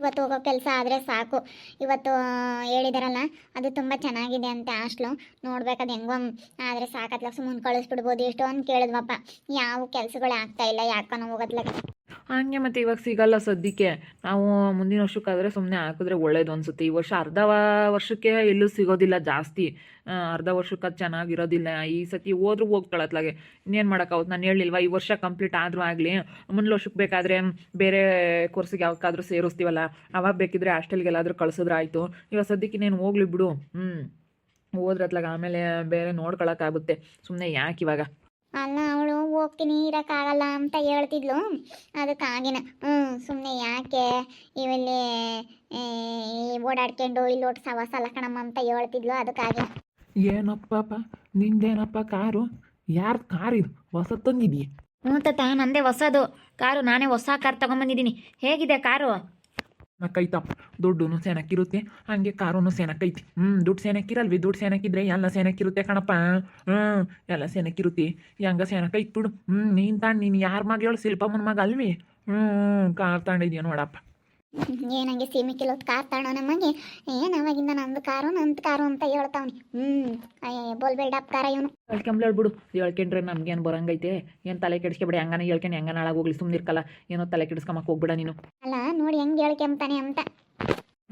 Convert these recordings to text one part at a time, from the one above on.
ಇವತ್ತು ಹೋಗೋ ಕೆಲಸ ಆದರೆ ಸಾಕು. ಇವತ್ತು ಹೇಳಿದಾರಲ್ಲ, ಅದು ತುಂಬ ಚೆನ್ನಾಗಿದೆ ಅಂತೆ ಹಾಸ್ಟ್ಲು. ನೋಡ್ಬೇಕದು ಹೆಂಗೋ ಆದರೆ ಸಾಕತ್ಲಾಗ ಸುಮ್ಮನೆ ಕಳಿಸ್ಬಿಡ್ಬೋದು. ಎಷ್ಟೊಂದು ಕೇಳಿದ್ವಪ್ಪ, ಯಾವ ಕೆಲಸಗಳು ಆಗ್ತಾ ಇಲ್ಲ, ಯಾಕನ ಹೋಗೋದ್ಲಾಗ. ಹಂಗೆ ಮತ್ತೆ ಇವಾಗ ಸಿಗಲ್ಲ ಸದ್ಯಕ್ಕೆ. ನಾವು ಮುಂದಿನ ವರ್ಷಕ್ಕಾದರೆ ಸುಮ್ಮನೆ ಹಾಕಿದ್ರೆ ಒಳ್ಳೇದು ಅನಿಸುತ್ತೆ. ಈ ವರ್ಷ ಅರ್ಧ ವರ್ಷಕ್ಕೆ ಎಲ್ಲೂ ಸಿಗೋದಿಲ್ಲ ಜಾಸ್ತಿ. ಅರ್ಧ ವರ್ಷಕ್ಕೆ ಅದು ಚೆನ್ನಾಗಿರೋದಿಲ್ಲ. ಈ ಸತಿ ಹೋದ್ರೂ ಹೋಗ್ತಾಳತ್ಲಾಗೆ, ಇನ್ನೇನು ಮಾಡೋಕ್ಕಾಗುತ್ತೆ. ನಾನು ಹೇಳಿಲ್ವಾ, ಈ ವರ್ಷ ಕಂಪ್ಲೀಟ್ ಆದರೂ ಆಗಲಿ, ಮುಂದಿನ ವರ್ಷಕ್ಕೆ ಬೇಕಾದರೆ ಬೇರೆ ಕೋರ್ಸಿಗೆ ಯಾವಕ್ಕಾದ್ರೂ ಸೇರಿಸ್ತೀವಲ್ಲ, ಅವಾಗ ಬೇಕಿದ್ರೆ ಹಾಸ್ಟೆಲ್ಗೆಲ್ಲಾದರೂ ಕಳ್ಸಿದ್ರೆ ಆಯಿತು. ಇವಾಗ ಸದ್ಯಕ್ಕೆ ನೀನು ಹೋಗ್ಲಿ ಬಿಡು. ಹೋದ್ರತ್ಲಾಗ ಆಮೇಲೆ ಬೇರೆ ನೋಡ್ಕೊಳಕ್ಕಾಗುತ್ತೆ. ಸುಮ್ಮನೆ ಯಾಕೆ ಇವಾಗ. ಅಲ್ಲ, ಅವಳು ಹೋಗ್ತೀನಿ ಇರೋಕ್ಕಾಗಲ್ಲ ಅಂತ ಹೇಳ್ತಿದ್ಲು. ಅದಕ್ಕಾಗಿನ ಸುಮ್ಮನೆ ಯಾಕೆ ಇವೆಲ್ಲಿ ಓಡಾಡ್ಕೊಂಡು ಇಲ್ಲಿ ಒಟ್ಟು ಸವಾಸ ಅಲ್ಲ ಕಣಮ್ಮ ಅಂತ ಹೇಳ್ತಿದ್ಲು. ಅದಕ್ಕಾಗಿ ಏನಪ್ಪ ನಿಂದೇನಪ್ಪ ಕಾರು? ಯಾರು ಕಾರ್ ಇದು? ಹೊಸ ತಂದಿದೀಯ? ಹ್ಞೂ ತಾತ, ನಂದೇ ಹೊಸದು ಕಾರು. ನಾನೇ ಹೊಸ ಕಾರ್ ತೊಗೊಂಬಂದಿದ್ದೀನಿ. ಹೇಗಿದೆ ಕಾರು? ಕೈತಪ್ಪ, ದುಡ್ಡು ಸೆನಕ್ಕಿರುತ್ತೆ, ಹಾಗೆ ಕಾರೂ ಸೆನಕ್ಕೈತಿ. ದುಡ್ಡು ಸೆನಕ್ಕಿರಲ್ವಿ? ದುಡ್ಡು ಸೆನಕ್ಕಿದ್ರೆ ಎಲ್ಲ ಸೆನಕ್ಕಿರುತ್ತೆ ಕಣಪ್ಪ. ಎಲ್ಲ ಸೆನಕ್ಕಿರುತ್ತೆ. ಹೆಂಗ ಸೆನಕ್ಕೈತಿ ಬಿಡು. ನೀನು ತಾಂಡು, ನೀನು ಯಾರ ಮಗ ಹೇಳು? ಶಿಲ್ಪಮ್ಮನ ಮಗ ಅಲ್ವಿ? ಕಾರ್ ತಗೊಂಡಿದ್ಯಾ ನೋಡಪ್ಪ. ಏನಂಗೆ ಸೀಮೆ ಕಿಲೋತ್ ಕಾರ್ ತಾಣೋ ನಮಗೆ. ಏನು ಅವಾಗಿಂದ ನಂದು ಕಾರು ಅಂತ ಹೇಳ್ತಾವ್ನಿ. ಬೋಲ್ಬೇಡಪ್ಪ ಕಾರ ಇವನು. ಹೇಳ್ಬಿಡು. ಹೇಳ್ಕೊಂಡ್ರೆ ನಮ್ಗೇನು ಬರಂಗೈತೆ? ಏನು ತಲೆ ಕೆಡಿಸ್ಕೊಬೇಡಿ. ಹಂಗಾನೆ ಹೇಳ್ಕೊಂಡು ಹೆಂಗಾನ ಹಾಳಾಗೋಗ್ಲಿ, ಸುಮ್ಮನಿರ್ಕಲ್ಲ. ಏನೋ ತಲೆ ಕೆಡಿಸ್ಕೊಂಬಕ್ಕೆ ಹೋಗ್ಬೇಡ ನೀನು. ಅಲ್ಲ ನೋಡಿ ಹೆಂಗೆ ಹೇಳ್ಕೊಂತಾನೆ ಅಂತ.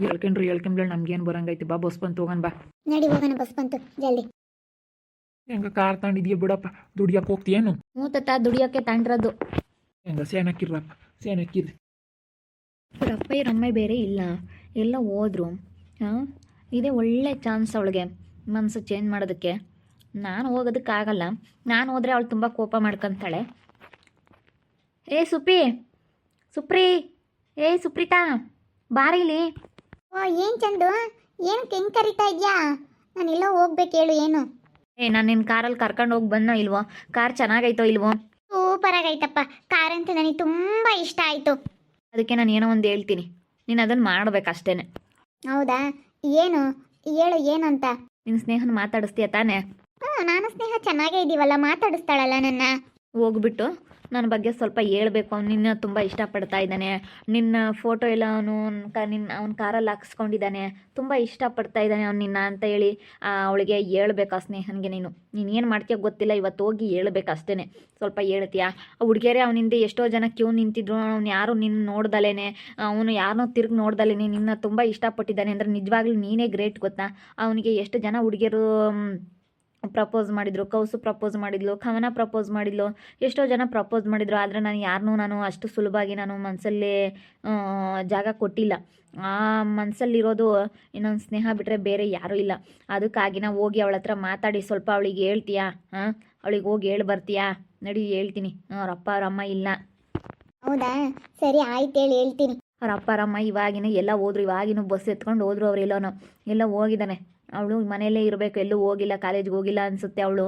ಹೇಳ್ಕೊಂಡ್ರೆ ನಮ್ಗೇನು ಬರಂಗೈತೆ? ಬಾ, ಬಸ್ ಬಂತು, ಹೋಗೋಣ ಬಾ. ನಡಿ ಹೋಗೋಣ, ಬಸ್ ಬಂತು, ಜಲ್ದಿ. ಹೆಂಗ ಕಾರ್ ತಗೊಂಡಿದ್ಯಾ ಬಿಡಪ್ಪ? ದುಡಿಯಕ್ಕೆ ಹೋಗ್ತೀಯೇನು? ಹ್ಞೂ ತಾತ, ದುಡಿಯೋಕ್ಕೆ ತಾಂಡಿರೋದು. ಹೆಂಗ ಸೆನಕ್ಕಿರಪ್ಪ, ಸೆನಕ್ಕಿರಿ. ಅಪ್ಪ ರಮ್ಮ ಬೇರೆ ಇಲ್ಲ, ಎಲ್ಲ ಹೋದ್ರು. ಇದೇ ಒಳ್ಳೆ ಚಾನ್ಸ್ ಅವಳಿಗೆ ಮನಸ್ಸು ಚೇಂಜ್ ಮಾಡೋದಕ್ಕೆ. ನಾನು ಹೋಗೋದಕ್ಕಾಗಲ್ಲ. ನಾನು ಹೋದರೆ ಅವಳು ತುಂಬ ಕೋಪ ಮಾಡ್ಕೊತಾಳೆ. ಸುಪ್ರಿ, ಸುಪ್ರೀತಾ, ಬಾರಿಲಿ. ಓ, ಏನು ಚಂದು, ಏನು ಹೆಂಗೆ ಕರಿತಾ ಇದೆಯಾ? ನಾನೆಲ್ಲ ಹೋಗ್ಬೇಕು, ಹೇಳು ಏನು? ನಾನು ನಿನ್ನ ಕಾರಲ್ಲಿ ಕರ್ಕೊಂಡು ಹೋಗಿ ಬಂದೋ ಇಲ್ವೋ? ಕಾರ್ ಚೆನ್ನಾಗೈತೋ ಇಲ್ವೋ? ಸೂಪರ್ ಆಗೈತಪ್ಪ. ಕಾರ್ ಅಂತ ನನಗೆ ತುಂಬ ಇಷ್ಟ ಆಯಿತು. ಅದಕ್ಕೆ ನಾನು ಏನೋ ಒಂದು ಹೇಳ್ತೀನಿ, ನೀನು ಅದನ್ನು ಮಾಡಬೇಕಷ್ಟೇ. ಹೌದಾ? ಏನು ಹೇಳು, ಏನು ಅಂತ? ನಿನ್ನ ಸ್ನೇಹನ ಮಾತಾಡಿಸ್ತೀಯ ತಾನೇ? ನಾನು ಸ್ನೇಹ ಚೆನ್ನಾಗೇ ಇದ್ದೀವಲ್ಲ, ಮಾತಾಡಿಸ್ತಾಳಲ್ಲ ನನ್ನ. ಹೋಗ್ಬಿಟ್ಟು ನನ್ನ ಬಗ್ಗೆ ಸ್ವಲ್ಪ ಹೇಳ್ಬೇಕು. ಅವ್ನು ನಿನ್ನ ತುಂಬ ಇಷ್ಟಪಡ್ತಾ ಇದ್ದಾನೆ. ನಿನ್ನ ಫೋಟೋ ಎಲ್ಲ ಅವನ ಕಾರಲ್ಲಿ ಹಾಕ್ಸ್ಕೊಂಡಿದ್ದಾನೆ. ತುಂಬ ಇಷ್ಟಪಡ್ತಾ ಇದ್ದಾನೆ ಅವ್ನು ನಿನ್ನ ಅಂತ ಹೇಳಿ ಅವಳಿಗೆ ಹೇಳ್ಬೇಕು. ಆ ಸ್ನೇಹನಿಗೆ ನೀನು ಏನು ಮಾಡ್ತೀಯ ಗೊತ್ತಿಲ್ಲ, ಇವತ್ತು ಹೋಗಿ ಹೇಳ್ಬೇಕು ಅಷ್ಟೇ. ಸ್ವಲ್ಪ ಹೇಳ್ತೀಯಾ? ಹುಡುಗಿಯರೇ ಅವನಿಂದ ಎಷ್ಟೋ ಜನ ಕ್ಯೂ ನಿಂತಿದ್ರು. ಅವ್ನು ಯಾರು ನಿನ್ನ ನೋಡ್ದಲೇನೆ, ಅವನು ಯಾರನ್ನೋ ತಿರುಗಿ ನೋಡ್ದಲೇನೆ ನಿನ್ನ ತುಂಬ ಇಷ್ಟಪಟ್ಟಿದ್ದಾನೆ ಅಂದರೆ ನಿಜವಾಗ್ಲೂ ನೀನೇ ಗ್ರೇಟ್ ಗೊತ್ತಾ? ಅವನಿಗೆ ಎಷ್ಟು ಜನ ಹುಡುಗಿಯರು ಪ್ರಪೋಸ್ ಮಾಡಿದ್ರು. ಕೌಸು ಪ್ರಪೋಸ್ ಮಾಡಿದ್ಲು, ಕವನ ಪ್ರಪೋಸ್ ಮಾಡಿದ್ಲು, ಎಷ್ಟೋ ಜನ ಪ್ರಪೋಸ್ ಮಾಡಿದ್ರು. ಆದರೆ ನಾನು ಅಷ್ಟು ಸುಲಭವಾಗಿ ನಾನು ಮನಸ್ಸಲ್ಲಿ ಜಾಗ ಕೊಟ್ಟಿಲ್ಲ. ಆ ಮನಸ್ಸಲ್ಲಿರೋದು ಇನ್ನೊಂದು ಸ್ನೇಹ ಬಿಟ್ಟರೆ ಬೇರೆ ಯಾರೂ ಇಲ್ಲ. ಅದಕ್ಕಾಗಿ ನಾವು ಹೋಗಿ ಅವಳ ಹತ್ರ ಮಾತಾಡಿ ಸ್ವಲ್ಪ ಅವಳಿಗೆ ಹೇಳ್ತೀಯಾ? ಅವಳಿಗೆ ಹೋಗಿ ಹೇಳಿ ಬರ್ತೀಯಾ? ನಡಿ, ಹೇಳ್ತೀನಿ. ಅವ್ರಪ್ಪ ಅವರಮ್ಮ ಇಲ್ಲ. ಹೌದಾ? ಸರಿ, ಆಯ್ತು, ಹೇಳ್ತೀನಿ. ಅವ್ರ ಅಪ್ಪ ಅವರಮ್ಮ ಇವಾಗಿನ ಎಲ್ಲ ಹೋದ್ರು. ಇವಾಗಿನ ಬಸ್ ಎತ್ಕೊಂಡು ಹೋದ್ರು. ಅವರೆಲ್ಲೋನು ಎಲ್ಲ ಹೋಗಿದ್ದಾನೆ. ಅವಳು ಮನೆಯಲ್ಲೇ ಇರಬೇಕು, ಎಲ್ಲೂ ಹೋಗಿಲ್ಲ, ಕಾಲೇಜ್ಗೆ ಹೋಗಿಲ್ಲ ಅನಿಸುತ್ತೆ ಅವಳು.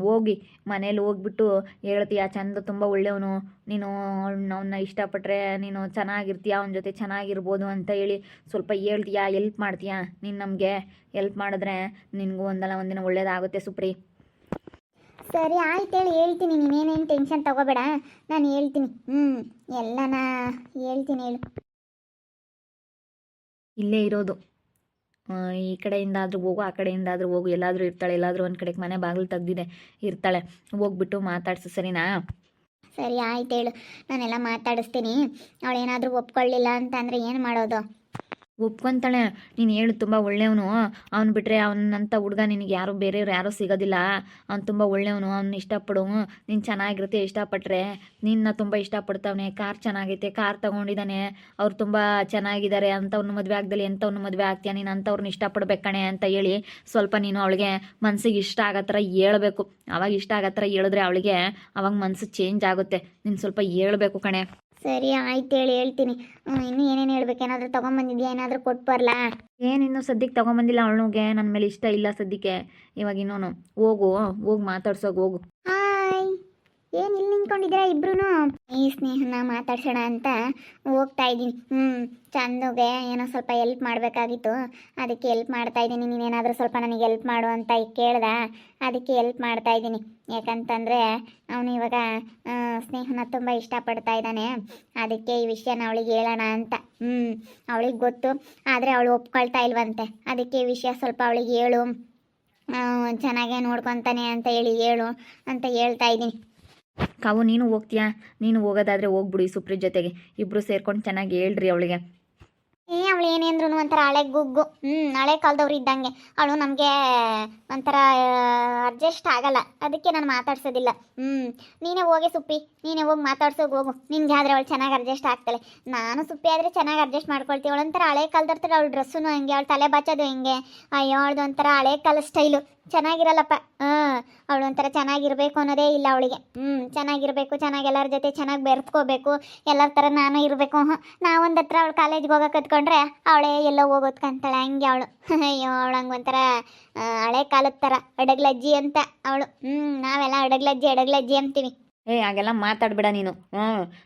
ಹೋಗಿ ಮನೇಲಿ ಹೋಗ್ಬಿಟ್ಟು ಹೇಳ್ತೀಯ, ಚಂದ ತುಂಬ ಒಳ್ಳೆಯವನು, ನೀನು ಅವನ್ನ ಇಷ್ಟಪಟ್ಟರೆ ನೀನು ಚೆನ್ನಾಗಿರ್ತೀಯ, ಅವನ ಜೊತೆ ಚೆನ್ನಾಗಿರ್ಬೋದು ಅಂತ ಹೇಳಿ ಸ್ವಲ್ಪ ಹೇಳ್ತೀಯಾ? ಎಲ್ಪ್ ಮಾಡ್ತೀಯಾ? ನೀನು ನಮಗೆ ಎಲ್ಪ್ ಮಾಡಿದ್ರೆ ನಿನಗೂ ಒಂದಲ್ಲ ಒಂದಿನ ಒಳ್ಳೇದಾಗುತ್ತೆ ಸುಪ್ರಿ. ಸರಿ, ಆಯ್ತು, ಹೇಳ್ತೀನಿ. ನೀನೇನೇನು ಟೆನ್ಷನ್ ತಗೋಬೇಡ, ನಾನು ಹೇಳ್ತೀನಿ. ಎಲ್ಲನ ಹೇಳ್ತೀನಿ, ಹೇಳು. ಇಲ್ಲೇ ಇರೋದು, ಈ ಕಡೆಯಿಂದ ಆದರೂ ಹೋಗು, ಆ ಕಡೆಯಿಂದ ಆದರೂ ಹೋಗು, ಎಲ್ಲಾದರೂ ಇರ್ತಾಳೆ. ಎಲ್ಲಾದರೂ ಒಂದು ಕಡೆಗೆ ಮನೆ ಬಾಗಿಲು ತೆಗ್ದಿದೆ ಇರ್ತಾಳೆ. ಹೋಗ್ಬಿಟ್ಟು ಮಾತಾಡ್ಸು, ಸರಿನಾ? ಸರಿ, ಆಯ್ತು, ಹೇಳು. ನಾನೆಲ್ಲ ಮಾತಾಡಿಸ್ತೀನಿ. ಅವಳೇನಾದರೂ ಒಪ್ಕೊಳ್ಳಿಲ್ಲ ಅಂತಂದರೆ ಏನು ಮಾಡೋದು? ಒಪ್ಕೊತಾಳೆ. ನೀನು ಹೇಳು, ತುಂಬ ಒಳ್ಳೆಯವನು ಅವ್ನು. ಬಿಟ್ಟರೆ ಅವನಂಥ ಹುಡುಗ ನಿನಗೆ ಯಾರು ಬೇರೆಯವ್ರು ಯಾರೂ ಸಿಗೋದಿಲ್ಲ. ಅವ್ನು ತುಂಬ ಒಳ್ಳೆಯವನು, ಅವ್ನು ಇಷ್ಟಪಡು. ನೀನು ಚೆನ್ನಾಗಿರುತ್ತೆ. ಇಷ್ಟಪಟ್ಟರೆ ನಿನ್ನ ತುಂಬ ಇಷ್ಟಪಡ್ತಾವನೆ. ಕಾರ್ ಚೆನ್ನಾಗೈತೆ, ಕಾರ್ ತೊಗೊಂಡಿದ್ದಾನೆ, ಅವ್ರು ತುಂಬ ಚೆನ್ನಾಗಿದ್ದಾರೆ. ಅಂಥವ್ನ ಮದುವೆ ಆಗ್ದಲ್ಲಿ ಎಂಥವ್ನ ಮದುವೆ ಆಗ್ತೀಯ ನೀನು? ಅಂಥವ್ರನ್ನ ಇಷ್ಟಪಡ್ಬೇಕು ಕಣೆ ಅಂತ ಹೇಳಿ ಸ್ವಲ್ಪ ನೀನು ಅವಳಿಗೆ ಮನಸ್ಸಿಗೆ ಇಷ್ಟ ಆಗೋ ಥರ ಹೇಳ್ಬೇಕು. ಅವಾಗ ಇಷ್ಟ ಆಗೋ ಥರ ಹೇಳಿದ್ರೆ ಅವಳಿಗೆ ಅವಾಗ ಮನಸ್ಸು ಚೇಂಜ್ ಆಗುತ್ತೆ. ನೀನು ಸ್ವಲ್ಪ ಹೇಳ್ಬೇಕು ಕಣೆ. ಸರಿ, ಆಯ್ತು, ಹೇಳ್ತೀನಿ. ಇನ್ನೂ ಏನೇನು ಹೇಳ್ಬೇಕು? ಏನಾದರೂ ತೊಗೊಂಬಂದಿದ್ಯಾ? ಏನಾದರೂ ಕೊಟ್ಟು ಬರಲಾ? ಏನಿನ್ನೂ ಸದ್ಯಕ್ಕೆ ತೊಗೊಂಬಂದಿಲ್ಲ. ಅವಳಿಗೆ ನನ್ನ ಮೇಲೆ ಇಷ್ಟ ಇಲ್ಲ ಸದ್ಯಕ್ಕೆ. ಇವಾಗ ಇನ್ನೂ ಹೋಗಿ ಮಾತಾಡ್ಸೋಗಿ ಹೋಗು. ಹಾಯ್, ಏನು ಇಲ್ಲಿ ನಿಂತ್ಕೊಂಡಿದ್ದೀರಾ ಇಬ್ರು? ಈ ಸ್ನೇಹನ ಮಾತಾಡ್ಸೋಣ ಅಂತ ಹೋಗ್ತಾ ಇದ್ದೀನಿ. ಚಂದುಗೆ ಏನೋ ಸ್ವಲ್ಪ ಹೆಲ್ಪ್ ಮಾಡಬೇಕಾಗಿತ್ತು, ಅದಕ್ಕೆ ಹೆಲ್ಪ್ ಮಾಡ್ತಾ ಇದ್ದೀನಿ. ನೀನೇನಾದರೂ ಸ್ವಲ್ಪ ನನಗೆ ಹೆಲ್ಪ್ ಮಾಡು ಅಂತ ಕೇಳ್ದ, ಅದಕ್ಕೆ ಹೆಲ್ಪ್ ಮಾಡ್ತಾ ಇದ್ದೀನಿ. ಯಾಕಂತಂದರೆ ಅವನು ಇವಾಗ ಸ್ನೇಹನ ತುಂಬ ಇಷ್ಟಪಡ್ತಾ ಇದ್ದಾನೆ. ಅದಕ್ಕೆ ಈ ವಿಷಯನ ಅವಳಿಗೆ ಹೇಳೋಣ ಅಂತ. ಅವಳಿಗೆ ಗೊತ್ತು, ಆದರೆ ಅವಳು ಒಪ್ಕೊಳ್ತಾ ಇಲ್ವಂತೆ. ಅದಕ್ಕೆ ಈ ವಿಷಯ ಸ್ವಲ್ಪ ಅವಳಿಗೆ ಹೇಳು, ಚೆನ್ನಾಗೇ ನೋಡ್ಕೊತಾನೆ ಅಂತ ಹೇಳು ಅಂತ ಹೇಳ್ತಾ ಇದ್ದೀನಿ. ಕಾವು ನೀನು ಹೋಗ್ತೀಯಾ? ನೀನು ಹೋಗೋದಾದರೆ ಹೋಗ್ಬಿಡು ಈ ಸುಪ್ರೀತ್ ಜೊತೆಗೆ. ಇಬ್ಬರು ಸೇರ್ಕೊಂಡು ಚೆನ್ನಾಗಿ ಹೇಳ್ರಿ ಅವಳಿಗೆ. ಅವಳು ಏನೇಂದ್ರು ಒಂಥರ ಹಳೆ ಗುಗ್ಗು, ಹಳೆ ಕಾಲದವ್ರು ಇದ್ದಂಗೆ. ಅವಳು ನಮಗೆ ಒಂಥರ ಅಡ್ಜಸ್ಟ್ ಆಗಲ್ಲ, ಅದಕ್ಕೆ ನಾನು ಮಾತಾಡ್ಸೋದಿಲ್ಲ. ನೀನೇ ಹೋಗಿ ಸುಪ್ಪಿ, ನೀನೇ ಹೋಗಿ ಮಾತಾಡ್ಸೋಗಿ ಹೋಗು. ನಿನ್ಗೆ ಆದರೆ ಅವಳು ಚೆನ್ನಾಗಿ ಅಡ್ಜಸ್ಟ್ ಆಗ್ತಾಳೆ. ನಾನು ಸುಪ್ಪಿ ಆದರೆ ಚೆನ್ನಾಗಿ ಅಡ್ಜಸ್ಟ್ ಮಾಡ್ಕೊಳ್ತೀವಿ. ಅವಳು ಒಂಥರ ಹಳೆ ಕಾಲದವ್ರ ಥರ, ಅವಳು ಡ್ರೆಸ್ಸೂ ಹಂಗೆ, ಅವಳು ತಲೆ ಬಾಚೋದು ಹಿಂಗೆ. ಅಯ್ಯೋ ಅವಳದು ಒಂಥರ ಹಳೆ ಕಾಲ ಸ್ಟೈಲು, ಚೆನ್ನಾಗಿರಲ್ಲಪ್ಪ. ಅವಳು ಒಂಥರ ಚೆನ್ನಾಗಿರಬೇಕು ಅನ್ನೋದೇ ಇಲ್ಲ ಅವಳಿಗೆ. ಚೆನ್ನಾಗಿರಬೇಕು, ಚೆನ್ನಾಗಿ ಎಲ್ಲರ ಜೊತೆ ಚೆನ್ನಾಗಿ ಬೆರೆತ್ಕೋಬೇಕು, ಎಲ್ಲರ ಥರ ನಾನು ಇರಬೇಕು. ನಾವೊಂದು ಹತ್ರ ಅವಳು ಕಾಲೇಜ್ಗೆ ಹೋಗೋಕೆ ಕತ್ಕೊಂಡ್ರೆ ಅವಳೇ ಎಲ್ಲೋ ಹೋಗೋದ್ಕಂತಾಳೆ, ಹಂಗೆ ಅವಳು. ಅಯ್ಯೋ ಅವಳು ಹಂಗೆ ಒಂಥರ ಹಳೆ ಕಾಲದ ಥರ ಅಡಗ್ಲಜ್ಜಿ ಅಂತ ಅವಳು. ನಾವೆಲ್ಲ ಅಡಗ್ಲಜ್ಜಿ ಅಂತೀವಿ. ಹಾಗೆಲ್ಲ ಮಾತಾಡಬೇಡ ನೀನು.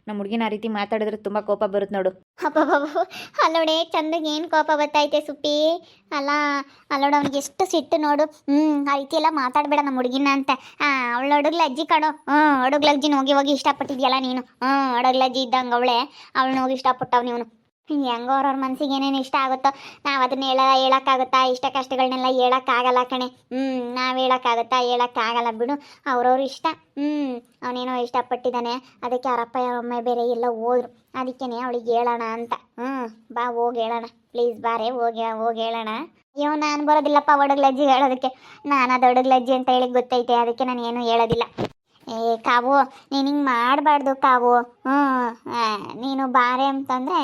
ನಮ್ಮ ಹುಡುಗಿನ ಆ ರೀತಿ ಮಾತಾಡಿದ್ರೆ ತುಂಬ ಕೋಪ ಬರುತ್ತೆ ನೋಡು. ಅಬ್ಬಬ್ಬಬ್ಬ, ಅಲ್ಲೋಡೆ ಚಂದಗೆ ಏನು ಕೋಪ ಬರ್ತೈತೆ ಸುಪ್ಪಿ. ಅಲ್ಲೋಡು ಅವ್ನಿಗೆ ಎಷ್ಟು ಸಿಟ್ಟು ನೋಡು. ಆ ರೀತಿ ಎಲ್ಲ ಮಾತಾಡಬೇಡ ನಮ್ಮ ಹುಡುಗಿನ ಅಂತ. ಅವಳು ಅಡುಗ್ಲಜ್ಜಿ ಕಣೋ. ಅಡುಗ್ಲಜ್ಜಿನ ಹೋಗಿ ಇಷ್ಟಪಟ್ಟಿದ್ಯಲ್ಲ ನೀನು. ಅಡುಗ್ಲಜ್ಜಿ ಇದ್ದಂಗೆ ಅವಳನ್ನ ಹೋಗಿ ಇಷ್ಟಪಟ್ಟವ್ ನೀನು. ಹೆಂಗೋ ಅವ್ರವ್ರ ಮನ್ಸಿಗೆ ಏನೇನು ಇಷ್ಟ ಆಗುತ್ತೋ ನಾವು ಅದನ್ನ ಹೇಳೋಕ್ಕಾಗುತ್ತಾ? ಇಷ್ಟ ಕಷ್ಟಗಳನ್ನೆಲ್ಲ ಹೇಳೋಕ್ಕಾಗಲ್ಲ ಕಣೆ. ನಾವು ಹೇಳೋಕ್ಕಾಗಲ್ಲ ಬಿಡು, ಅವ್ರವ್ರ ಇಷ್ಟ. ಅವನೇನೋ ಇಷ್ಟಪಟ್ಟಿದ್ದಾನೆ, ಅದಕ್ಕೆ ಅವರಪ್ಪ ಅವರಮ್ಮ ಬೇರೆ ಎಲ್ಲ ಹೋದ್ರು. ಅದಕ್ಕೇನೆ ಅವಳಿಗೆ ಹೇಳೋಣ ಅಂತ. ಬಾ ಹೋಗಿ ಹೇಳೋಣ, ಪ್ಲೀಸ್ ಬಾರೆ ಹೋಗಿ ಹೇಳೋಣ. ಅಯ್ಯೋ ನಾನು ಬರೋದಿಲ್ಲಪ್ಪ ಒಡಗ್ಲಜ್ಜಿ ಹೇಳೋದಕ್ಕೆ. ನಾನು ಅದು ಒಡಗ್ಲಜ್ಜಿ ಅಂತ ಹೇಳಿ ಗೊತ್ತೈತೆ, ಅದಕ್ಕೆ ನಾನು ಏನೂ ಹೇಳೋದಿಲ್ಲ. ಕಾವು ನೀನು ಹಿಂಗೆ ಮಾಡಬಾರ್ದು ಕಾವು. ನೀನು ಬಾರೆ ಅಂತಂದರೆ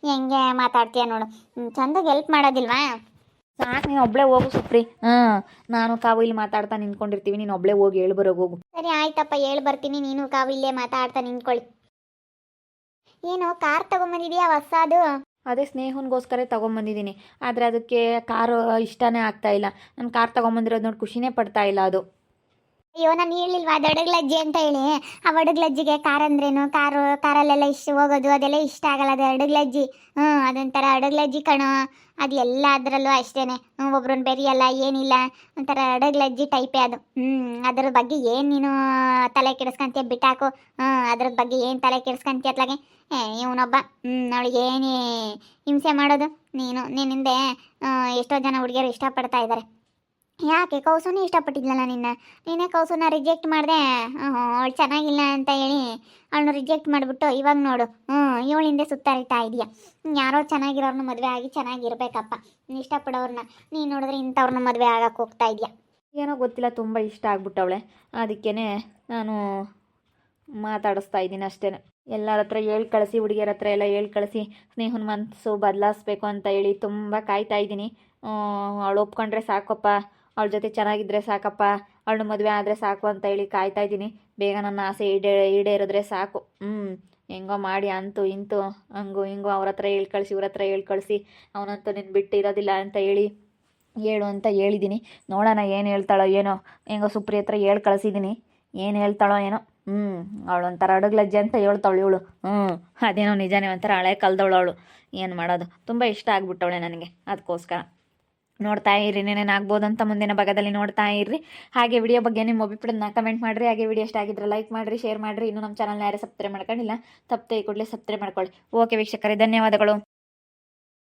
ಹೆಂಗೆ ಮಾತಾಡ್ತೀಯ ನೋಡು. ಚಂದಾಗಿ ಹೆಲ್ಪ್ ಮಾಡೋದಿಲ್ವಾ? ಸಾಕು, ನೀನು ಒಬ್ಬಳೇ ಹೋಗು ಸುಪ್ರಿ. ನಾನು ಕಾವು ಇಲ್ಲಿ ಮಾತಾಡ್ತಾ ನಿಂತ್ಕೊಂಡಿರ್ತೀವಿ, ನೀನು ಒಬ್ಬಳೇ ಹೋಗಿ ಹೇಳ್ಬರೋಗಿ ಹೋಗು. ಸರಿ ಆಯ್ತಪ್ಪ, ಬರ್ತೀನಿ. ನೀನು ಕಾವು ಇಲ್ಲೇ ಮಾತಾಡ್ತಾ ನಿಂತ್ಕೊಳ್ಳಿ. ಏನು ಕಾರ್ ತಗೊಂಬಂದಿದ್ಯಾ ಹೊಸದು? ಅದೇ ಸ್ನೇಹನ್ಗೋಸ್ಕರ ತೊಗೊಂಬಂದಿದ್ದೀನಿ, ಆದರೆ ಅದಕ್ಕೆ ಕಾರು ಇಷ್ಟನೇ ಆಗ್ತಾ ಇಲ್ಲ. ನಾನು ಕಾರ್ ತೊಗೊಂಬಂದಿರೋದು ನೋಡಿ ಖುಷಿನೇ ಪಡ್ತಾ ಇಲ್ಲ ಅದು. ಅಯ್ಯೋ ನಾನು ಹೇಳಿಲ್ವಾ ಅದು ಅಡಗ್ಲಜ್ಜಿ ಅಂತ ಹೇಳಿ. ಆ ಅಡಗ್ಲಜ್ಜಿಗೆ ಕಾರ್ ಅಂದ್ರೇನು? ಕಾರಲ್ಲೆಲ್ಲ ಹೋಗೋದು ಅದೆಲ್ಲ ಇಷ್ಟ ಆಗಲ್ಲ. ಅದು ಅಡಗ್ಲಜ್ಜಿ. ಅದೊಂಥರ ಅಡಗ್ಲಜ್ಜಿ ಕಣೋ. ಅದು ಎಲ್ಲ ಅದರಲ್ಲೂ ಅಷ್ಟೇನೆ, ಒಬ್ರನ್ನ ಬೆರೆಯಲ್ಲ ಏನಿಲ್ಲ, ಒಂಥರ ಅಡಗ್ಲಜ್ಜಿ ಟೈಪೇ ಅದು. ಅದ್ರ ಬಗ್ಗೆ ಏನು ನೀನು ತಲೆ ಕೆಡಿಸ್ಕೊಂತೀಯ? ಬಿಟ್ಟಾಕು. ಅದ್ರ ಬಗ್ಗೆ ಏನು ತಲೆ ಕೆಡಿಸ್ಕೊಂತೀಯ ಅತ್ಲಾಗೆ? ಇವನೊಬ್ಬ ಅವಳಿಗೆ ಏನು ಹಿಂಸೆ ಮಾಡೋದು? ನಿನ್ನಿಂದ ಎಷ್ಟೋ ಜನ ಹುಡುಗಿಯರು ಇಷ್ಟಪಡ್ತಾ ಇದ್ದಾರೆ. ಯಾಕೆ ಕೌಸುನೇ ಇಷ್ಟಪಟ್ಟಿದ್ಲಲ್ಲ ನೀನೇ ಕೌಸುನ ರಿಜೆಕ್ಟ್ ಮಾಡಿದೆ. ಅವಳು ಚೆನ್ನಾಗಿಲ್ಲ ಅಂತ ಹೇಳಿ ಅವಳನ್ನ ರಿಜೆಕ್ಟ್ ಮಾಡಿಬಿಟ್ಟು ಇವಾಗ ನೋಡು ಇವಳ ಹಿಂದೆ ಸುತ್ತಾರಿತಾ ಇದೆಯಾ. ಯಾರೋ ಚೆನ್ನಾಗಿರೋರ್ನ ಮದುವೆ ಆಗಿ ಚೆನ್ನಾಗಿರ್ಬೇಕಪ್ಪ. ಇಷ್ಟಪಡೋರ್ನ ನೀನು ನೋಡಿದ್ರೆ ಇಂಥವ್ರನ್ನ ಮದುವೆ ಆಗಕ್ಕೆ ಹೋಗ್ತಾ ಇದೆಯಾ. ಏನೋ ಗೊತ್ತಿಲ್ಲ, ತುಂಬ ಇಷ್ಟ ಆಗ್ಬಿಟ್ಟವಳೆ. ಅದಕ್ಕೇ ನಾನು ಮಾತಾಡಿಸ್ತಾ ಇದ್ದೀನಿ ಅಷ್ಟೇ. ಎಲ್ಲರ ಹತ್ರ ಹೇಳಿ ಕಳಿಸಿ, ಹುಡುಗಿಯರ ಹತ್ರ ಎಲ್ಲ ಹೇಳಿ ಕಳಿಸಿ ಸ್ನೇಹನ ಮನಸ್ಸು ಬದಲಾಯಿಸ್ಬೇಕು ಅಂತ ಹೇಳಿ ತುಂಬ ಕಾಯ್ತಾ ಇದ್ದೀನಿ. ಅವಳು ಒಪ್ಕೊಂಡ್ರೆ ಸಾಕಪ್ಪ, ಅವಳ ಜೊತೆ ಚೆನ್ನಾಗಿದ್ದರೆ ಸಾಕಪ್ಪ, ಅವಳನ್ನ ಮದುವೆ ಆದರೆ ಸಾಕು ಅಂತ ಹೇಳಿ ಕಾಯ್ತಾ ಇದ್ದೀನಿ. ಬೇಗ ನನ್ನ ಆಸೆ ಈಡೇರಿದ್ರೆ ಸಾಕು. ಹೆಂಗೋ ಮಾಡಿ ಅಂತೂ ಇಂತೂ ಹಂಗು ಹಿಂಗು ಅವ್ರ ಹತ್ರ ಹೇಳಿ ಕಳಿಸಿ, ಇವ್ರ ಹತ್ರ ಹೇಳಿ ಕಳಿಸಿ, ಅವನಂತೂ ನಿನ್ನ ಬಿಟ್ಟು ಇರೋದಿಲ್ಲ ಅಂತ ಹೇಳು ಅಂತ ಹೇಳಿದ್ದೀನಿ. ನೋಡೋಣ ಏನು ಹೇಳ್ತಾಳೋ ಏನೋ. ಹೆಂಗೋ ಸುಪ್ರಿ ಹತ್ರ ಹೇಳಿ ಕಳಿಸಿದ್ದೀನಿ, ಏನು ಹೇಳ್ತಾಳೋ ಏನೋ. ಅವಳು ಒಂಥರ ಅಡುಗ್ಲಜ್ಜಿ ಅಂತ ಹೇಳ್ತಾವಳು ಇವಳು. ಅದೇನೋ ನಿಜಾನೇ, ಒಂಥರ ಹಳೆ ಕಾಲದವಳು ಅವಳು. ಏನು ಮಾಡೋದು, ತುಂಬ ಇಷ್ಟ ಆಗ್ಬಿಟ್ಟವಳೆ ನನಗೆ. ಅದಕ್ಕೋಸ್ಕರ ನೋಡ್ತಾ ಇರ್ರಿ, ಏನೇನಾಗ್ಬೋದು ಅಂತ ಮುಂದಿನ ಭಾಗದಲ್ಲಿ ನೋಡ್ತಾ ಇರ್ರಿ. ಹಾಗೆ ವಿಡಿಯೋ ಬಗ್ಗೆ ನಿಮ್ಮ ಅಭಿಪ್ರಾಯನ ಕಮೆಂಟ್ ಮಾಡಿರಿ. ಹಾಗೆ ವಿಡಿಯೋ ಇಷ್ಟ ಆಗಿದ್ರೆ ಲೈಕ್ ಮಾಡಿರಿ, ಶೇರ್ ಮಾಡಿರಿ. ಇನ್ನೂ ನಮ್ಮ ಚಾನಲ್ನ ಯಾರೇ ಸಬ್ಸ್ಕ್ರೈಬ್ ಮಾಡ್ಕೊಂಡಿಲ್ಲ, ತಪ್ಪದೆ ಕೂಡಲೇ ಸಬ್ಸ್ಕ್ರೈಬ್ ಮಾಡ್ಕೊಳ್ಳಿ. ಓಕೆ ವೀಕ್ಷಕರೇ, ಧನ್ಯವಾದಗಳು.